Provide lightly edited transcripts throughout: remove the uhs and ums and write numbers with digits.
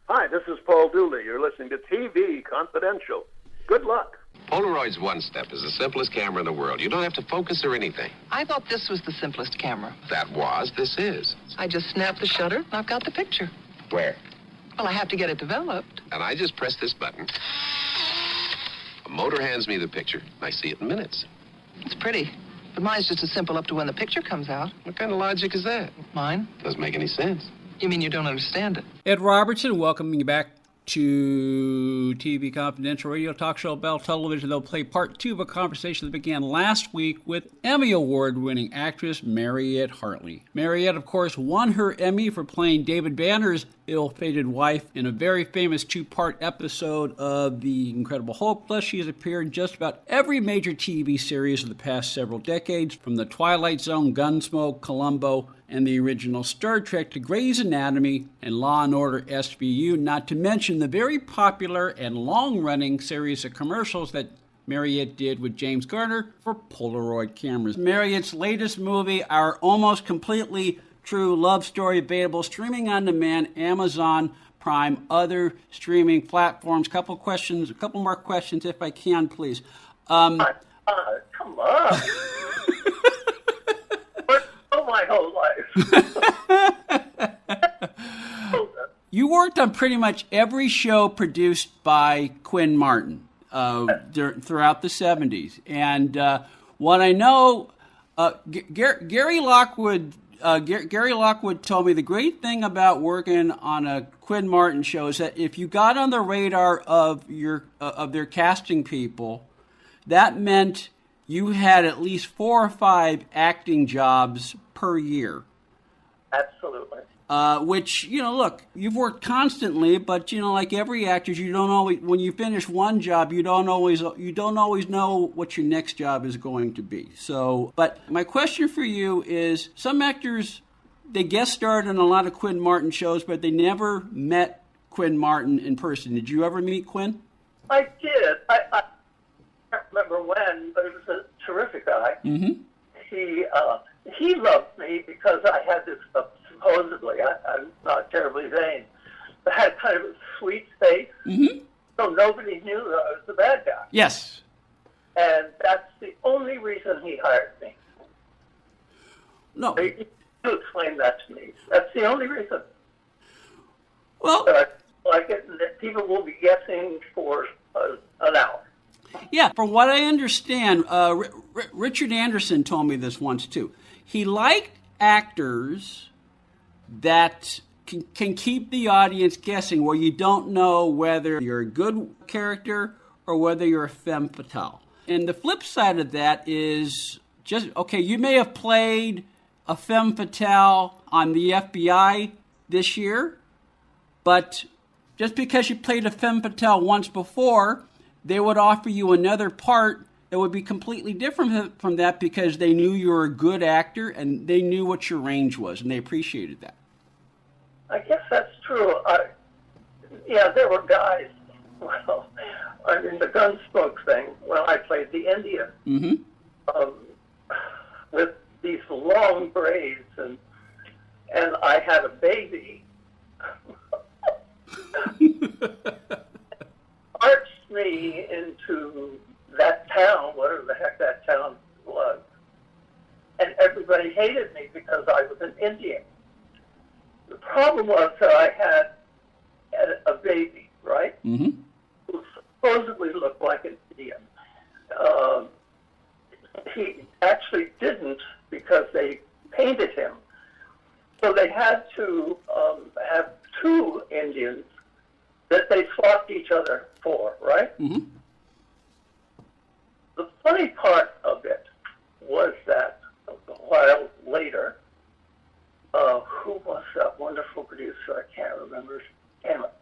Hi, this is Paul Dooley. You're listening to TV Confidential. Good luck. Polaroid's One Step is the simplest camera in the world. You don't have to focus or anything. I thought this was the simplest camera. This is. I just snap the shutter, and I've got the picture. Where? Well, I have to get it developed. And I just press this button. A motor hands me the picture, and I see it in minutes. It's pretty, but mine's just as simple up to when the picture comes out. What kind of logic is that? Mine? Doesn't make any sense. You mean you don't understand it? Ed Robertson, welcoming you back to TV Confidential Radio Talk Show Bell Television. They'll play part 2 of a conversation that began last week with Emmy Award-winning actress Mariette Hartley. Mariette, of course, won her Emmy for playing David Banner's ill-fated wife in a very famous 2-part episode of The Incredible Hulk. Plus, she has appeared in just about every major TV series of the past several decades, from The Twilight Zone, Gunsmoke, Columbo, and the original Star Trek to Grey's Anatomy and Law & Order SVU, not to mention the very popular and long-running series of commercials that Mariette did with James Garner for Polaroid cameras. Mariette's latest movie, our almost completely true love story, available streaming on demand, Amazon Prime, other streaming platforms. A couple more questions if I can, please. Come on. My whole life. You worked on pretty much every show produced by Quinn Martin throughout the 70s. And what I know, Gary Lockwood told me the great thing about working on a Quinn Martin show is that if you got on the radar of their casting people, that meant you had at least 4 or 5 acting jobs per year. Absolutely. Which, look, you've worked constantly, but, like every actor, you don't always, when you finish one job, you don't always know what your next job is going to be. So, but my question for you is, some actors, they guest starred on a lot of Quinn Martin shows, but they never met Quinn Martin in person. Did you ever meet Quinn? I did. I can't remember when, but he was a terrific guy. Mm-hmm. He loved me because I had this, supposedly, I'm not terribly vain, but had kind of a sweet face. Mm-hmm. So nobody knew that I was the bad guy. Yes. And that's the only reason he hired me. No. You explain that to me. That's the only reason. Well, like it, that people will be guessing for an hour. Yeah, from what I understand, Richard Anderson told me this once too. He liked actors that can keep the audience guessing, where you don't know whether you're a good character or whether you're a femme fatale. And the flip side of that is just, okay, you may have played a femme fatale on the FBI this year, but just because you played a femme fatale once before, they would offer you another part that would be completely different from that, because they knew you were a good actor and they knew what your range was, and they appreciated that. I guess that's true. There were guys, well, I mean, the Gunsmoke thing, when I played the Indian, Mm-hmm. With these long braids, and I had a baby. Arched me into that town, whatever the heck that town was, and everybody hated me because I was an Indian. The problem was that I had a baby, right? Mm-hmm. Who supposedly looked like an Indian. He actually didn't, because they painted him. So they had to have 2 Indians that they swapped each other for, right? Mm-hmm. The funny part of it was that a while later, who was that wonderful producer? I can't remember. Damn it.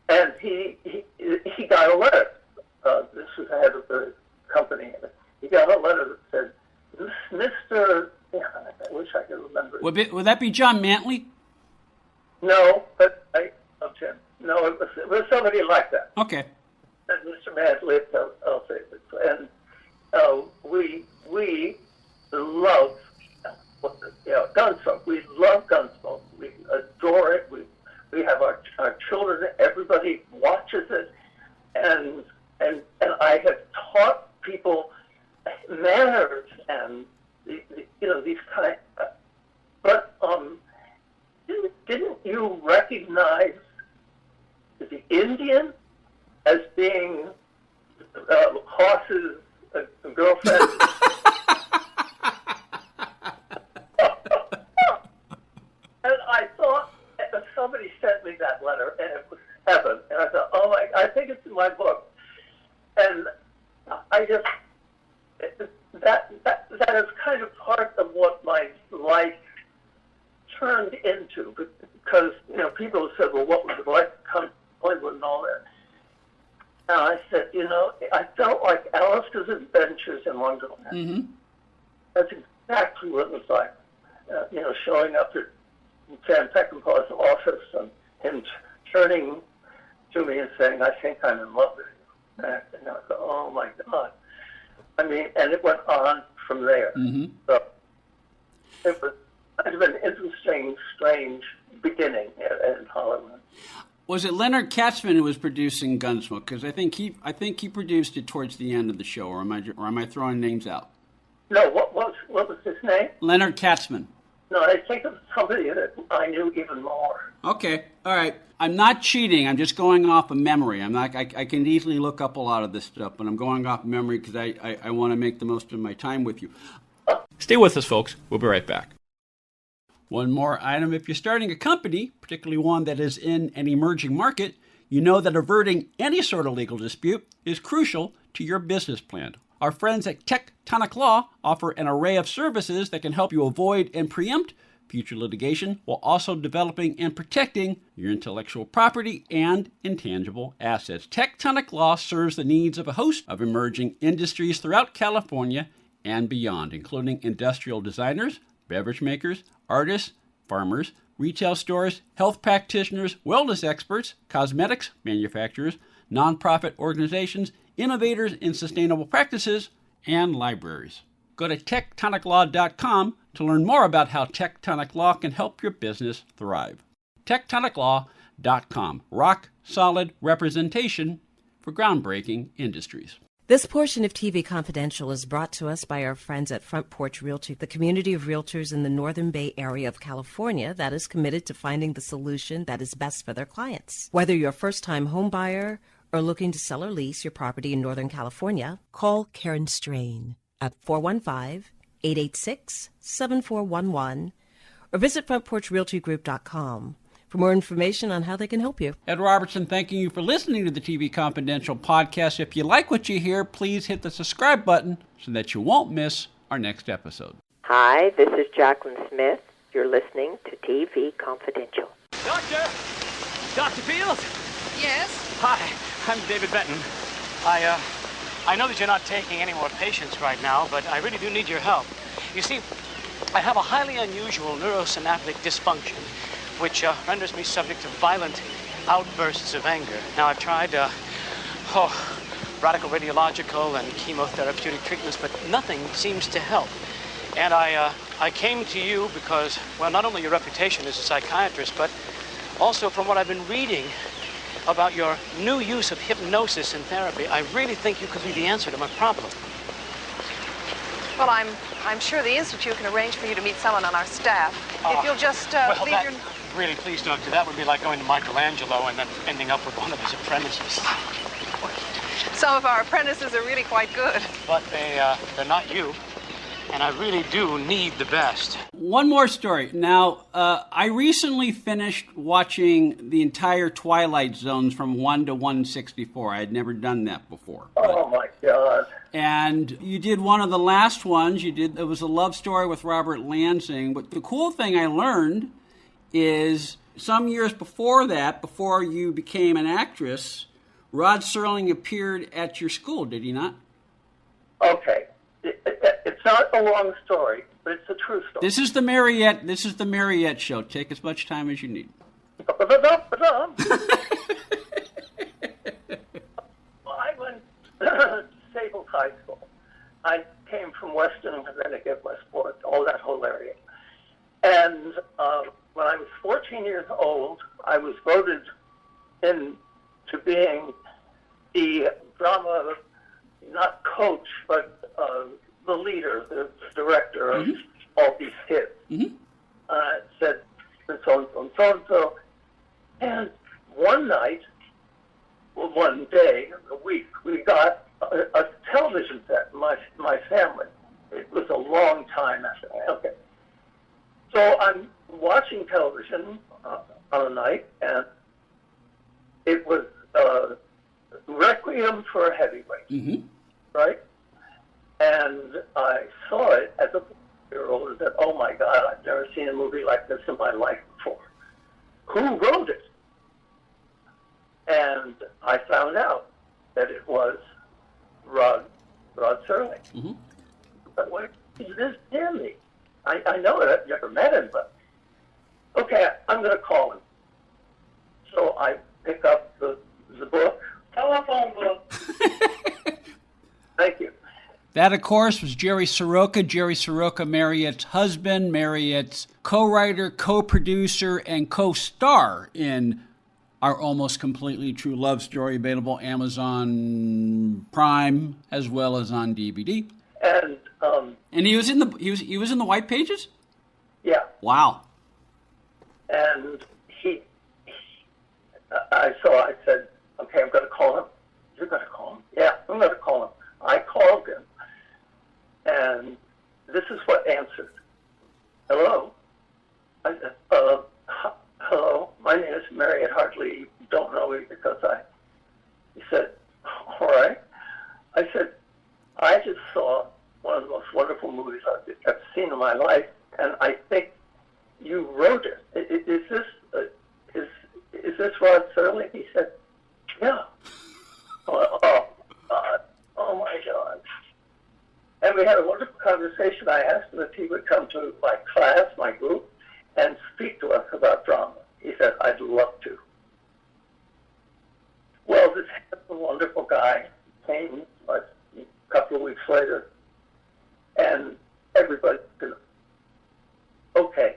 And he got a letter. This was the head of the company. He got a letter that said, Mr. Yeah, I wish I could remember. Would that be John Mantley? No, but I loved him. No, it was somebody like that. Okay. And Mr. Mantley, I'll say this. And we love Gunsmoke. We love Gunsmoke. We adore it. We have our our children, everybody watches it, and I have taught people manners and these kind. But didn't you recognize the Indian as being Hoss's girlfriend? And I thought, somebody sent me that letter, and it was heaven. And I thought, oh my, I think it's in my book. And I just, that is kind of part of what my life turned into, because people said, well, what was it like to come to Hollywood and all that? And I said, I felt like Alice's Adventures in Wonderland. Mm-hmm. That's exactly what it was like. Showing up at Sam Peckinpah's office and him turning to me and saying, I think I'm in love with you. And I thought, oh my God. I mean, and it went on from there. Mm-hmm. So it was kind of an interesting, strange beginning in Hollywood. Was it Leonard Katzman who was producing Gunsmoke? Because I think he produced it towards the end of the show, or am I throwing names out? No, what was his name? Leonard Katzman. No, I think of somebody that I knew even more. Okay, all right. I'm not cheating. I'm just going off of memory. I can easily look up a lot of this stuff, but I'm going off memory because I want to make the most of my time with you. Stay with us, folks. We'll be right back. One more item. If you're starting a company, particularly one that is in an emerging market, you know that averting any sort of legal dispute is crucial to your business plan. Our friends at Tectonic Law offer an array of services that can help you avoid and preempt future litigation while also developing and protecting your intellectual property and intangible assets. Tectonic Law serves the needs of a host of emerging industries throughout California and beyond, including industrial designers, beverage makers, artists, farmers, retail stores, health practitioners, wellness experts, cosmetics manufacturers, nonprofit organizations, innovators in sustainable practices, and libraries. Go to tectoniclaw.com to learn more about how Tectonic Law can help your business thrive. tectoniclaw.com. Rock solid representation for groundbreaking industries. This portion of TV Confidential is brought to us by our friends at Front Porch Realty, the community of realtors in the Northern Bay area of California that is committed to finding the solution that is best for their clients. Whether you're a first-time home buyer or looking to sell or lease your property in Northern California, call Karen Strain at 415-886-7411 or visit frontporchrealtygroup.com for more information on how they can help you. Ed Robertson, thanking you for listening to the TV Confidential podcast. If you like what you hear, please hit the subscribe button so that you won't miss our next episode. Hi, this is Jacqueline Smith. You're listening to TV Confidential. Doctor! Dr. Fields? Yes? Hi, I'm David Benton. I know that you're not taking any more patients right now, but I really do need your help. You see, I have a highly unusual neurosynaptic dysfunction, which renders me subject to violent outbursts of anger. Now, I've tried radical radiological and chemotherapeutic treatments, but nothing seems to help. And I came to you because, well, not only your reputation as a psychiatrist, but also from what I've been reading about your new use of hypnosis in therapy. I really think you could be the answer to my problem. Well, I'm sure the Institute can arrange for you to meet someone on our staff. If you'll just leave your... Really, please, Doctor, that would be like going to Michelangelo and then ending up with one of his apprentices. Some of our apprentices are really quite good. But they're not you. And I really do need the best. One more story. Now, I recently finished watching the entire Twilight Zones from 1 to 164. I had never done that before. Oh, my God. And you did one of the last ones. It was a love story with Robert Lansing. But the cool thing I learned is some years before that, before you became an actress, Rod Serling appeared at your school, did he not? Okay. It's not a long story, but it's a true story. This is the Mariette show. Take as much time as you need. I went to Staples High School. I came from Western Connecticut, Westport, all that whole area. And when I was 14 years old, I was voted into being the drama, not coach, but the leader, the director of all these hits. Said, so-and-so and so-and-so. And one night, one day, a week, we got a television set, my family. It was a long time after that. Okay. So I'm watching television on a night, and it was Requiem for a Heavyweight, right? And I saw it as a 4-year-old and said, oh my God, I've never seen a movie like this in my life before. Who wrote it? And I found out that it was Rod Serling. But what is this Danny? I know that I've never met him, but okay, I'm going to call him. So I pick up the book, telephone book. Thank you. That, of course, was Jerry Soroka. Jerry Soroka, Mariette's husband, Mariette's co-writer, co-producer, and co-star in Our Almost Completely True Love Story, available Amazon Prime as well as on DVD. And he was in the White Pages? Yeah. Wow. And I said, okay, I'm going to call him. You're going to call him? Yeah, I'm going to call him. I called him, and this is what answered. Hello? I said, hello, my name is Mariette Hartley. You don't know me because he said, all right. I said, I just saw one of the most wonderful movies I've seen in my life, and I think you wrote it. Is this Rod Serling? He said, yeah. Oh, God. Oh, my God. And we had a wonderful conversation. I asked him if he would come to my class, my group, and speak to us about drama. He said, I'd love to. Well, this wonderful guy came a couple of weeks later, and everybody said, okay,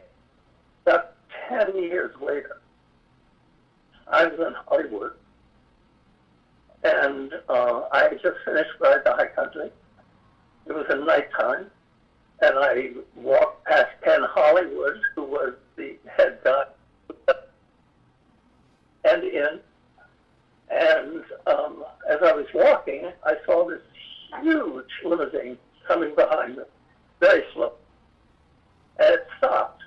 about 10 years later, I was in Hollywood, and I had just finished Ride the High Country. It was at nighttime, and I walked past Ken Hollywood, who was the head guy, and in. And as I was walking, I saw this huge limousine coming behind me, very slow. And it stopped.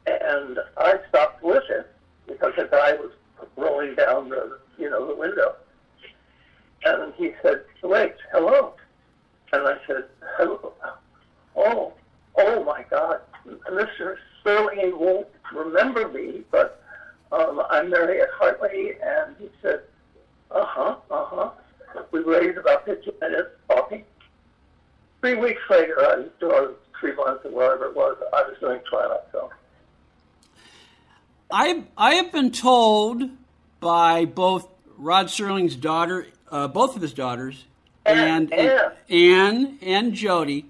And I stopped with it because the guy was rolling down the window. And he said, wait, hello. And I said, hello. Oh my God. Mr. Serling won't remember me, but I'm Mariette Hartley. And he said, We waited about 15 minutes talking. 3 weeks later, or 3 months or whatever it was, I was doing Twilight Zone. I have been told by both Rod Serling's daughter, both of his daughters, and Anne and Jody,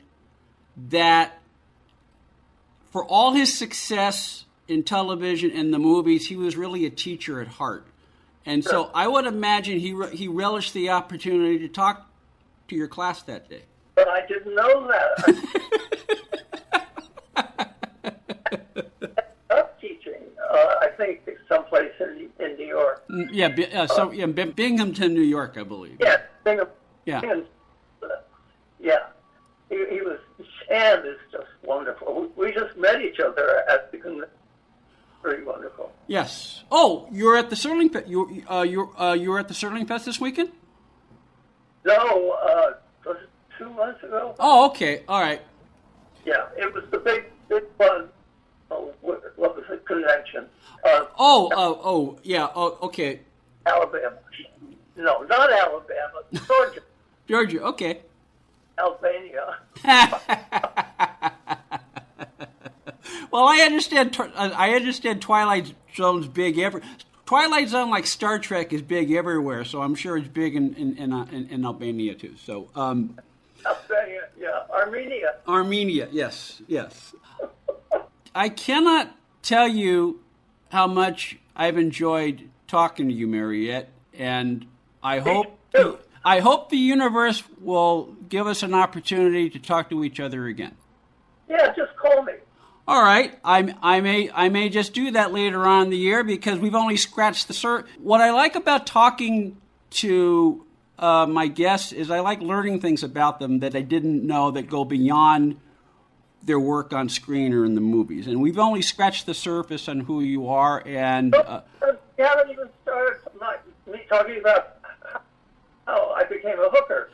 that for all his success in television and the movies, he was really a teacher at heart. And so I would imagine he relished the opportunity to talk to your class that day. But I didn't know that. Up teaching, I think someplace in New York. Binghamton, New York, I believe. Yeah, Binghamton. Yeah. Yeah. He was, and is just wonderful. We just met each other at the convention. Pretty wonderful. Yes. Oh, you're at the Serling Fest. You were at the Serling Fest this weekend? No, was it 2 months ago? Oh, okay. All right. Yeah, it was the big one. What was it? Convention. Okay. Alabama. No, not Alabama. Georgia. Georgia. Okay. Albania. Well, I understand Twilight Zone's big Twilight Zone, like Star Trek, is big everywhere. So I'm sure it's big in Albania too. So Albania, yeah, Armenia. Armenia, yes. I cannot tell you how much I've enjoyed talking to you, Mariette, and I hope the universe will give us an opportunity to talk to each other again. Yeah, just call me. All right, I may just do that later on in the year because we've only scratched the surface. What I like about talking to my guests is I like learning things about them that I didn't know that go beyond their work on screen or in the movies. And we've only scratched the surface on who you are. And you haven't even started me talking about how I became a hooker.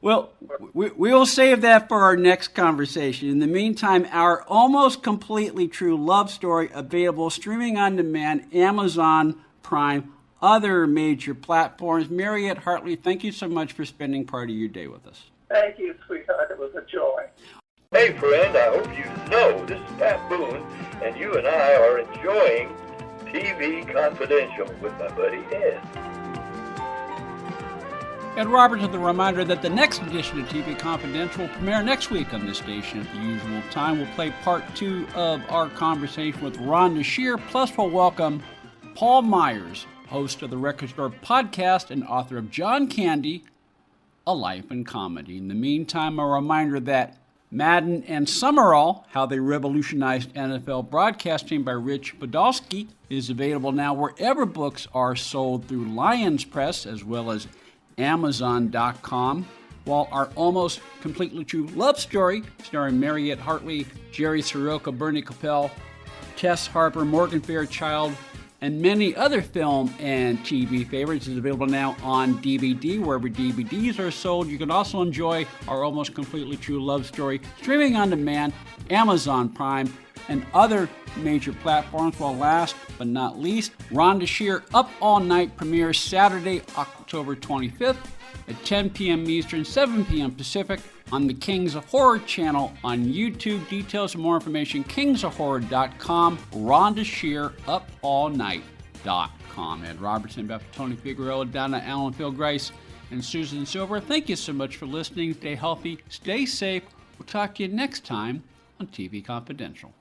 Well, we will save that for our next conversation. In the meantime, our almost completely true love story available streaming on demand, Amazon Prime, other major platforms. Mariette Hartley, thank you so much for spending part of your day with us. Thank you, sweetheart. It was a joy. Hey, friend, I hope you know this is Pat Boone, and you and I are enjoying TV Confidential with my buddy Ed. Ed Roberts with a reminder that the next edition of TV Confidential will premiere next week on this station at the usual time. We'll play part 2 of our conversation with Rhonda Shear, plus we'll welcome Paul Myers, host of the Record Store podcast and author of John Candy, A Life in Comedy. In the meantime, a reminder that Madden and Summerall, How They Revolutionized NFL Broadcasting by Rich Podolsky, is available now wherever books are sold through Lions Press as well as Amazon.com, while our almost completely true love story, starring Mariette Hartley, Jerry Soroka, Bernie Capel, Tess Harper, Morgan Fairchild, and many other film and TV favorites, is available now on DVD, wherever DVDs are sold. You can also enjoy our almost completely true love story streaming on demand, Amazon Prime, and other major platforms. While last but not least, Rhonda Shear Up All Night premieres Saturday, October 25th at 10 p.m. Eastern, 7 p.m. Pacific on the Kings of Horror channel on YouTube. Details and more information, kingsofhorror.com, Rhonda Shear UpAllNight.com. Ed Robertson, Beth Tony Figueroa, Donna Allen, Phil Grice, and Susan Silver. Thank you so much for listening. Stay healthy, stay safe. We'll talk to you next time on TV Confidential.